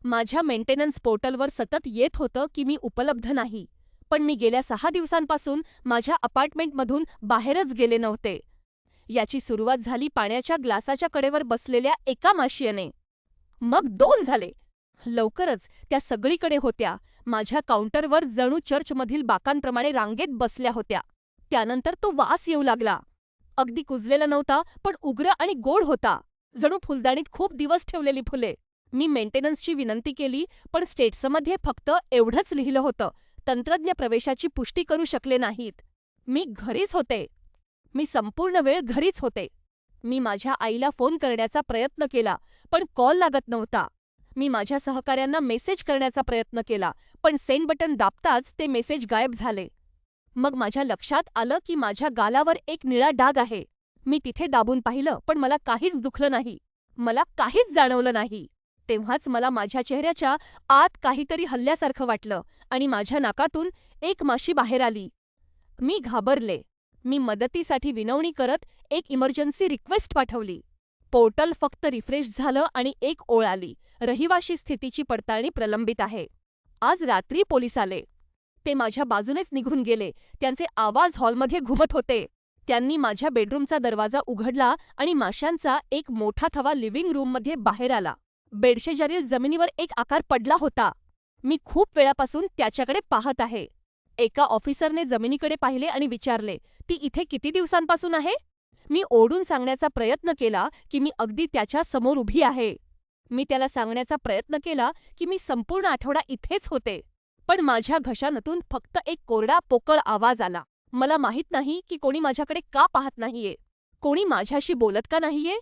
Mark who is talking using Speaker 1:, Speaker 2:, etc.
Speaker 1: माझ्या मेंटेनन्स पोर्टलवर सतत येत होतं की मी उपलब्ध नाही, पण मी गेल्या 6 दिवसांपासून माझ्या अपार्टमेंटमधून बाहेरच गेले नव्हते. याची सुरुवात झाली पाण्याच्या ग्लासाच्या कडेवर बसलेल्या एका माशियाने. मग 2 झाले. लवकरच त्या सगळीकडे होत्या, माझ्या काउंटरवर जणू चर्चमधील बाकांप्रमाणे रांगेत बसल्या होत्या. त्यानंतर तो वास येऊ लागला. अगदी कुजलेला नव्हता, पण उग्र आणि गोड होता, जणू फुलदाणीत खूप दिवस ठेवलेली फुले. मी मेंटेनन्सची विनंती केली, पण स्टेट्समध्ये फक्त एवढंच लिहिलं होतं, तंत्रज्ञ प्रवेशाची पुष्टी करू शकले नाहीत. मी घरीच होते. मी संपूर्ण वेळ घरीच होते. मी माझ्या आईला फोन करण्याचा प्रयत्न केला, पण कॉल लागत नव्हता. मी माझ्या सहकाऱ्यांना मेसेज करण्याचा प्रयत्न केला, पण सेंड बटन दाबताच ते मेसेज गायब झाले. मग माझ्या लक्षात आलं की माझ्या गालावर एक निळा डाग आहे. मी तिथे दाबून पाहिलं, पण मला काहीच दुखलं नाही. मला काहीच जाणवलं नाही. तेव्हाच मला माझ्या चेहऱ्याच्या आत काहीतरी हलल्यासारखं वाटलं आणि माझ्या नाकातून एक माशी बाहेर आली. मी घाबरले. मी मदतीसाठी विनवणी करत एक इमर्जन्सी रिक्वेस्ट पाठवली. पोर्टल फक्त रिफ्रेश झालं आणि एक ओळ आली, रहिवाशी स्थितीची पडताळणी प्रलंबित आहे. आज रात्री पोलीस आले. ते माझ्या बाजूनेच निघून गेले. त्यांचे आवाज हॉलमध्ये घुमत होते. त्यांनी माझ्या बेडरूमचा दरवाजा उघडला आणि माशांचा एक मोठा थवा लिव्हिंग रूममध्ये बाहेर आला. बेडशेजारील जमिनीवर एक आकार पडला होता. मी खूप वेळापासून त्याच्याकडे पाहत आहे. एका ऑफिसरने जमिनीकडे पाहिले आणि विचारले, "ती इथे किती दिवसांपासून आहे?" मी ओरडून सांगण्याचा प्रयत्न केला की मी अगदी त्याच्या समोर उभी आहे. मी त्याला सांगण्याचा प्रयत्न केला की मी संपूर्ण आठवडा इथेच होते. पण माझ्या घशातून फक्त एक कोरडा पोकळ आवाज आला. मला माहित नाही की कोणी माझ्याकडे का पाहत नाहीये. कोणी माझ्याशी बोलत का नाहीये?